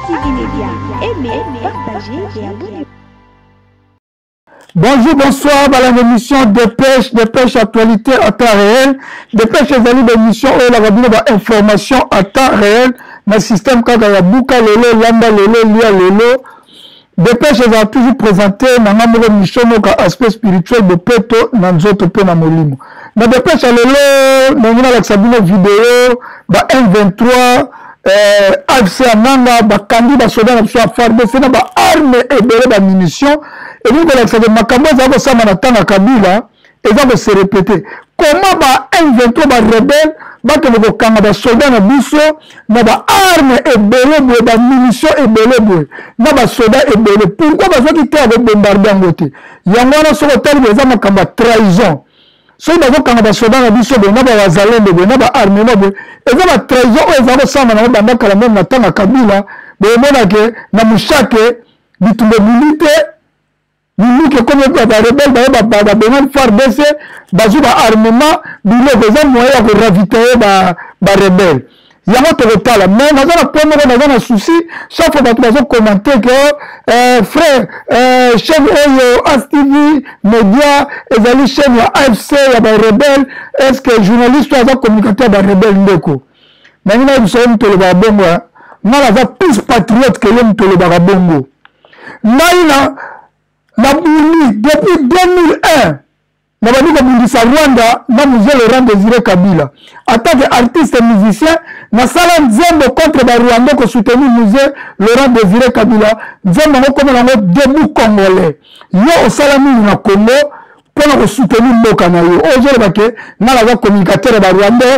ASTV Média. Aimez, partagez et abonnez-vous. Bonjour, bonsoir, dans l'émission Dépêche actualité à temps réel. Dépêche les amis d'émission où la radio information à temps réel dans le système Kagaya Buka Lelo, Lamba Lelo, Lia Lelo. Dépêche les a toujours présenté dans la mission de aspect spirituel de Peto, dans notre Pena Molimo. Dans Dépêche à Lelo, dans la vidéo, M23, AFC Ananga, candidat soldat, FARDC, armes et des munitions. Et nous, les Makambo, ils ont ça Kabila, et ils vont se répéter. Comment M23 rebelle, les Canada soldats na biso, na armes et belé, na munitions et belé, na soldats et belé. Pourquoi parce qu'ils étaient avec bombardé en côté? Il y a un sur le terme des Makamba trahison. Ceux qui ont Canada soldats na biso, na bazalé, na armes, et na trahison, ils ont ça na banda kalamem na tanga Kabila, na mouchake, bitumbe militaire. Nous qui comme les rebelles, FARDC, armement, ils ont moyen de ravitailler les rebelles. Il y a un total, mais nous avons un souci, chaque fois que nous avons commenté que frère, chaîne ASTV, médias, les chaînes AFC, les rebelles, est-ce que les journalistes ont communiqué avec les rebelles? Mais nous avons nous avons plus patriotes que l'homme de Barabongo. Depuis 2001, nous avons dit que Rwanda, nous avons Laurent Désiré Kabila. En tant qu'artiste et musicien, nous avons dit contre le Rwanda qui soutenu Laurent Désiré Kabila. Nous avons dit comme un debout congolais. Nous avons dit au Congo pour soutenir le Canada. Aujourd'hui, nous avons communicateur de Rwanda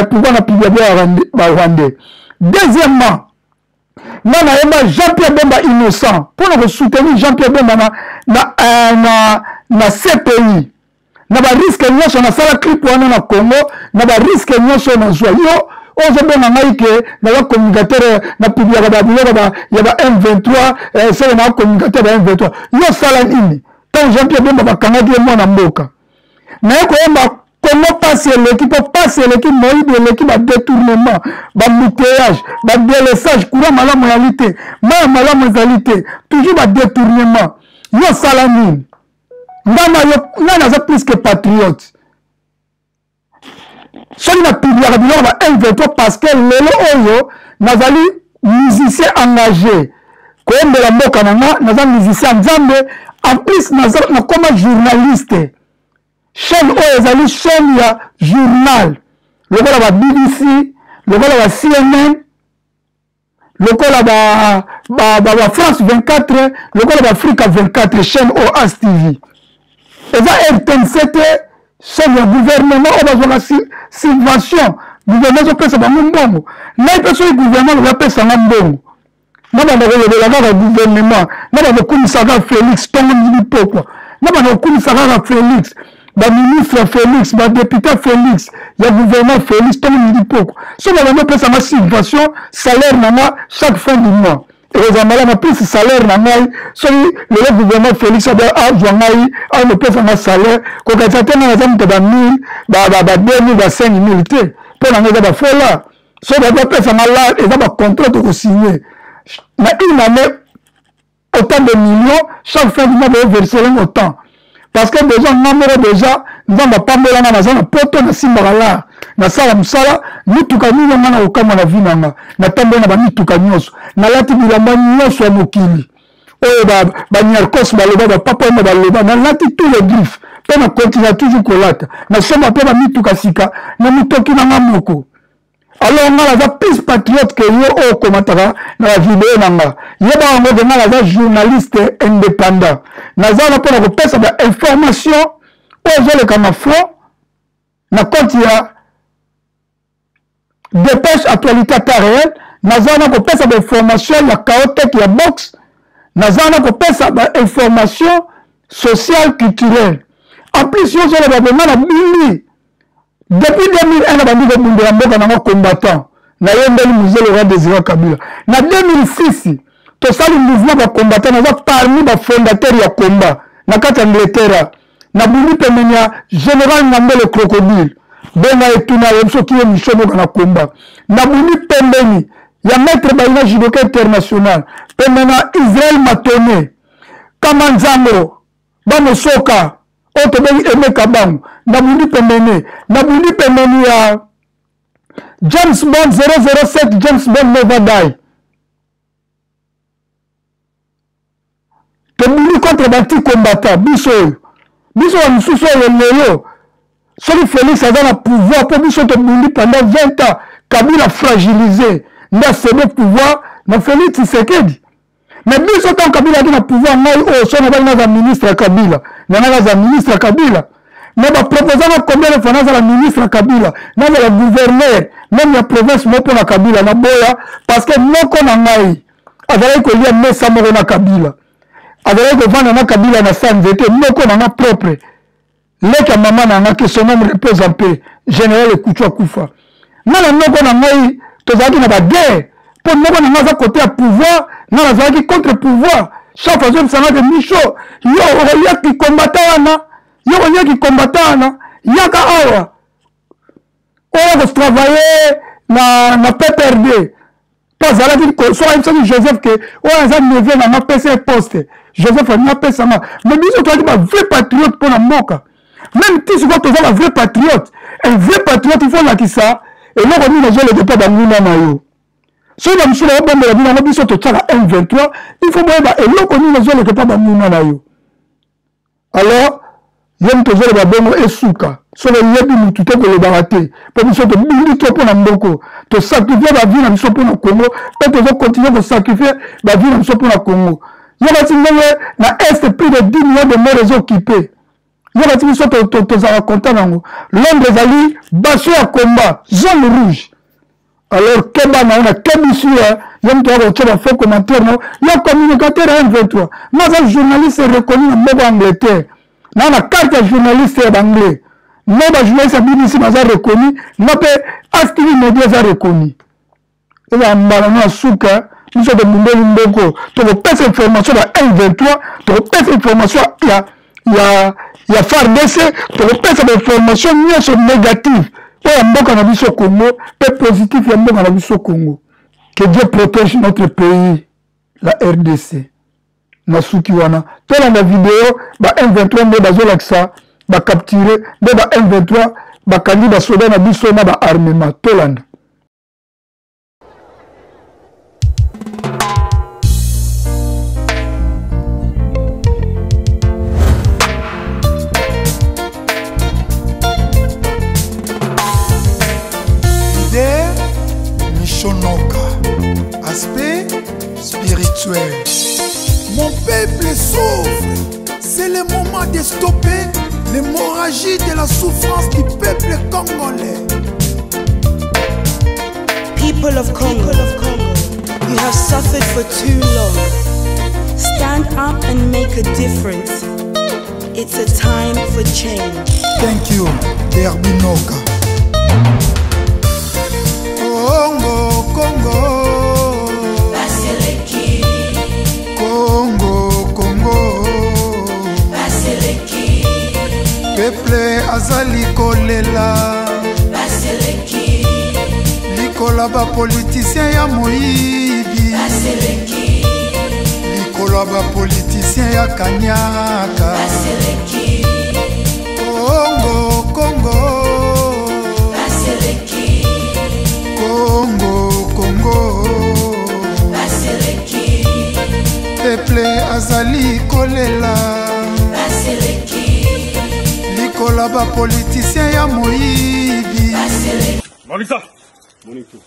pour nous Rwandais. Deuxièmement, nous avons Jean-Pierre Bemba innocent pour nous soutenir Jean-Pierre Bemba na CPI. Nous avons risque de nous faire un clip pour le Congo, nous avons risque de nous faire un joyau. Aujourd'hui, nous avons communicateur na publié il y a M23, c'est un communicateur de M23. Nous avons tant Jean-Pierre Bemba va canadier moi na mboka. Mais comment passer l'équipe, moïde l'équipe à détournement, à bouteillage, à délaissage, courant malam réalité, malam réalité, toujours à détournement. Yo salamine. Nous avons plus que patriotes. Celui qui a publié la M23 parce que nous avons musiciens engagés. Comme de la Moka, nous avons musiciens en plus, nous avons comme journaliste. Chaîne Oezali, chaîne ya journal. Le gars la BBC, le gars la CNN, le gars la France 24, le gars la Afrique 24, chaîne ASTV. Et ça, RTNCT, chaîne ya gouvernement, on va voir la subvention. Gouvernement, on peut se faire un bon. Là, il peut se faire gouvernement, on peut se faire un bon. Nous avons le gouvernement, nous avons le commissariat Félix, tout le monde dit pourquoi. Nous avons le commissariat Félix. Le ministre Félix, le député Félix, le gouvernement Félix, tout le monde dit pourquoi. Si on a une subvention, salaire chaque fin du mois. Et les amalams ont plus de salaire, le gouvernement Félix a plus de salaire, quand on a des 1000, 2000, 5000, pour la fois là. Si on a plus de salaire, ils ont un contrat de signer. Mais une année, autant de millions, chaque fin du mois, on va verser autant. Parce que déjà, nous avons pas mal de gens, nous avons Simbala, na sala musala, mituka nyingi mwana ukama na vinanga, na tambo na mituka nyoso, na lati bilamba nyoso ya mokili. Oyo ba nyarkos baloba papa na baloba, na lati tous les griffes, pe na continue toujours kolata. Na soma pe ba mituka sika, na mitoki na ngamoko. Alors on a plus patriote que yo au commentaire dans la vidéo nanga. Yeba on a un journaliste indépendant. Naza na pour repasser des informations aux les camafro. Na compte ya Dépêche actualité à temps réel. Naza na pour passer des informations la chaotique ya box. Naza na pour passer des informations sociales culturelles. En plus yo les babema na bili. Depuis 2001, on a un combattant. On a eu Laurent Désiré Kabila. En 2006, tout ça, le mouvement de combattant, on a parmi les fondateurs du combat. On a Angleterre. On a eu général Nambé le crocodile. On a eu tout le monde qui est mis dans le combat. On a eu Il y a Maître Baïna Judoka International. Puis maintenant, Israël Matone. Kamanzango. Bamosoka. Otobeli Eme Kabang. Nabundi Pemene. Nabundi Pemene ya James Bond 007. James Bond Never Die. Tobundi contre Bati combattant. Biso. Biso wa misusu ya leyo. Celui Félix a le pouvoir pour biso tobundi pendant 20 ans. Kabila fragilisé. N'a cédé pouvoir, n'a Félix Tshisekedi. Mais biso tant Kabila a le pouvoir, n'a eu son na ministre Kabila. N'a ministre Kabila. Mais va proposer combien de fois la ministre Kabila, n'a la gouverneur, même la province non pour la Kabila, na boya, parce que non qu'on a ngai. Avec que lié mais ça moro na Kabila. Avec que vendre na Kabila na sanzete, non qu'on a propre. Leka maman na que son nom repose en paix. Général Kouchwa Koufa. Non qu'on a ngai. Tozaki na ba guerre pour nous on a côté à pouvoir non azaki contre pouvoir chaque fois que ça na de micho yo ya qui combattant yo qui combattant ya ka awa on va travailler na PPRD pas à la ville que soit un Joseph que on a nevé na PC poste Joseph na pesa ma mais biso toi di ba vrai patriote pour la moka même si tu vois toi un vrai patriote il faut la qui ça. Et là, on a dit le départ d'Anguna Mayo. Si on a mis la bombe de la ville, on a mis sur le M23, il faut voir, et là, on a dit le départ d'Anguna Mayo. Alors, il y a un peu de bombe et souka. Sur le lieu du Moutouté que le baraté. Pour nous, on a pour la Mboko. Tu sacrifies la vie dans le Congo. Peut-être continuer de sacrifier la vie dans le Congo. Il y a dans l'Est plus de 10 millions de morts occupés. Il y a des gens qui sont racontés. L'homme des alliés, bassé à combat, zone rouge. Alors, Keba, on a Kebisu, il y a un faux commentaire, il y a un communicateur à M23. Moi, un journaliste est reconnu en Angleterre. Il y a une carte journaliste anglais. Moi, un journaliste BBC est reconnu. Moi, Astrid Media est reconnu. Il y a un ballon à Souka. Nous sommes de Mboko. Tu as pas information à M23. Tu as pas information il y a FARDC, tu as des informations négatives. Il y a un cannabis au Congo, peu positif, il y a un cannabis au Congo. Que Dieu protège notre pays, la RDC. Nasukiwana. Tout dans la vidéo, M23 ne va pas capturer, M23 va candidat soda na biso na ba armement. Tolanda. Aspect spirituel. Mon peuple souffre. C'est le moment de stopper l'hémorragie de la souffrance du peuple congolais. People of Congo, you have suffered for too long. Stand up and make a difference. It's a time for change. Thank you, Derbinoka. Congo, Congo. Baseleki. Congo, Congo. Baseleki. Peuple azali kolela. Baseleki. Likola ba politicien ya moyibi. Baseleki. Likola ba politicien ya kanyaka. Baseleki. Congo, Congo. Peuple azali kolela Baseleki. Likola ba politicien ya moyibi Molisa Monitou.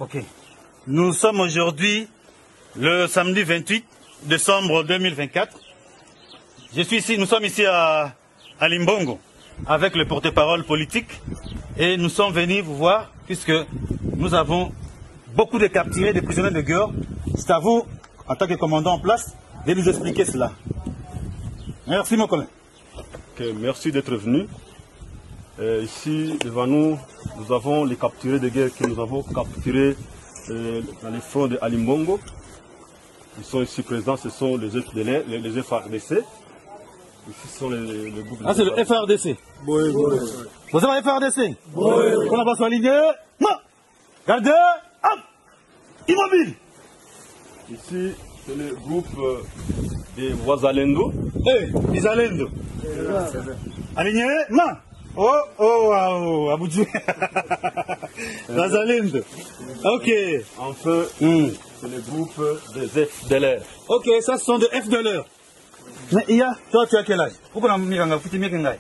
Ok. Nous sommes aujourd'hui le samedi 28 décembre 2024. Nous sommes ici à Limbongo avec le porte-parole politique et nous sommes venus vous voir puisque nous avons beaucoup de capturés, de prisonniers de guerre. C'est à vous, en tant que commandant en place, de nous expliquer cela. Merci mon collègue. Okay, merci d'être venu. Ici, devant nous, nous avons les capturés de guerre que nous avons capturés dans les fronts de Alimbongo. Ils sont ici présents, ce sont les FDLR, les FARDC. Ici sont les groupes. Ah, c'est le FRDC. Oui. Vous savez FRDC? Oui. On a pas aligné. Non. Gardez. Hop. Immobile. Ici, c'est le groupe des Wazalendo. Eh, Isalendo. Aligné. Non. Oh, Aboudjou. Wazalendo. Ok. Enfin, c'est le groupe des FDLR. Ok, ça ce sont des FDLR. Mais Iya, toi tu as quel âge? Pourquoi on a mis Fouti Miakengai?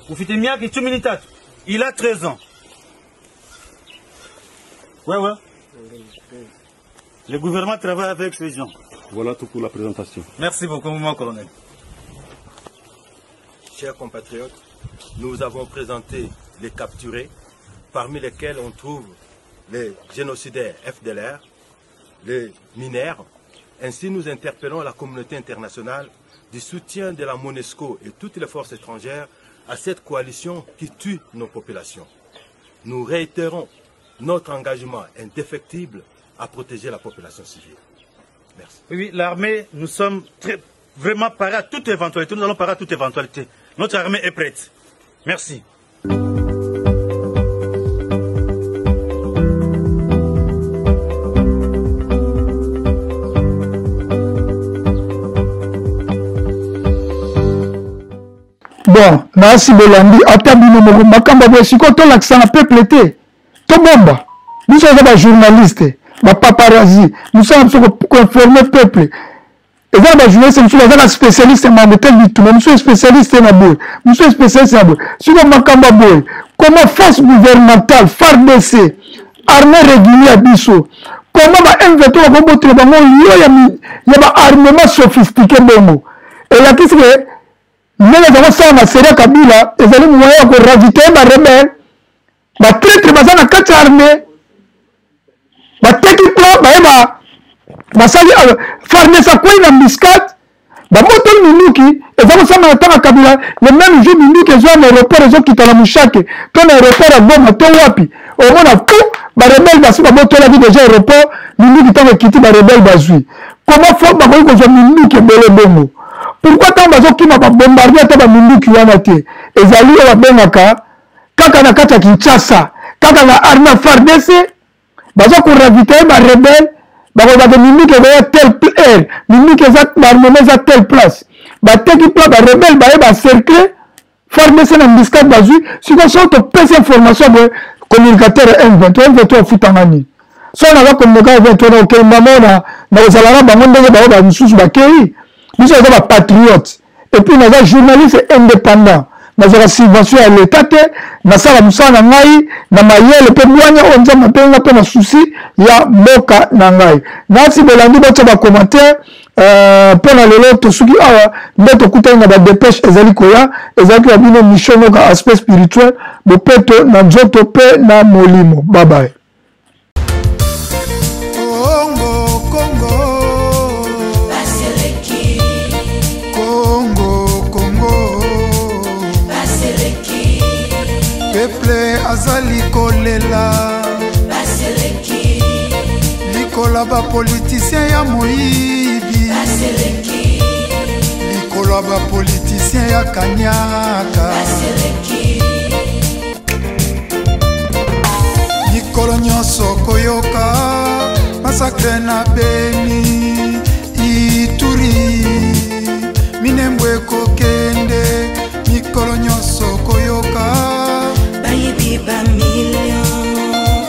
Fouti Miak, tu milites. Il a 13 ans. Ouais. Le gouvernement travaille avec ces gens. Voilà tout pour la présentation. Merci beaucoup, mon colonel. Chers compatriotes, nous avons présenté les capturés, parmi lesquels on trouve les génocidaires FDLR, les mineurs. Ainsi, nous interpellons la communauté internationale du soutien de la MONUSCO et toutes les forces étrangères à cette coalition qui tue nos populations. Nous réitérons notre engagement indéfectible à protéger la population civile. Merci. Oui, l'armée, nous sommes vraiment parés à toute éventualité. Nous allons parer à toute éventualité. Notre armée est prête. Merci. Bon, merci Bolandi, atabino mo makamba bo siko to l'accent na peuple té. To bomba. Nous sommes des journalistes, des paparazzi. Nous sommes pour informer le peuple. Et là, les journalistes, nous sommes des spécialistes en matin du tout. Nous sommes spécialistes en aboy. Nous sommes spécialistes en aboy. Si nous makamba boy, comment force gouvernementale, FARDC, armée régulière biso, comment va inventer un robot de bango, il y a un armement sophistiqué bongo. Et là, qu'est-ce que nous avons ça na Série Kabila, et allez moyen pour ravitailler ma rebelle, ma traître bazana quatre armées, ma technique là, ma sali farmer sa quoi na miscat, ma moto minuki, et allons ça na tanga Kabila, le même jour minuki ils ont un aéroport ils ont quitté la mouchake, ton aéroport à Goma, ton wapi, au moins na tout, ma rebelle basi ma moto la vie déjà aéroport, minuki tanga quitté ma rebelle bazui. Comment faut ma ko zo minuki bele bongo? Pourquoi tant bazo qui m'a bombardé ta mindu qui wana te ezali wa benaka kaka na kata Kinshasa kaka na armée FARDC bazo ko ravitailler ba rebelle ba ko ba mindu ke ba tel air mindu ke za armée za telle place ba teki pla ba rebelle ba cercle FARDC na biscat bazu si ko so to pesa information de communicateur M23 futangani so na ba communicateur M23 ke mamona na ozalana bango ndenge ba misusu ba kei. Nous sommes des patriotes. Et puis nous sommes des journalistes indépendants. Nous avons des subventions à l'État. Nous avons des soucis à l'Angaï. Nous avons des soucis à l'Angaï. Nous avons des commentaires. Pour les soucis nous avons des dépêches. Nous avons des missions aspect spirituel. Nous avons des bye bye. Azali kolela Baseleki Likola ba politicien ya moibi Baseleki Likola ba politicien ya kanyaka Baseleki Likolo nyonso koyoka Masakre na Beni Ituri Minembwe kokende Likolo nyonso koyoka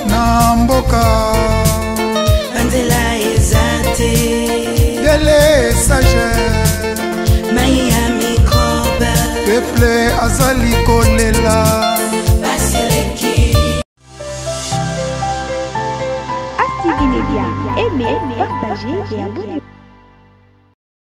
Namboka Andela ezate Dele sage Miami Koba Peuple azali kolela Baseleki Active Média, aimez, partagez et abonnez-vous.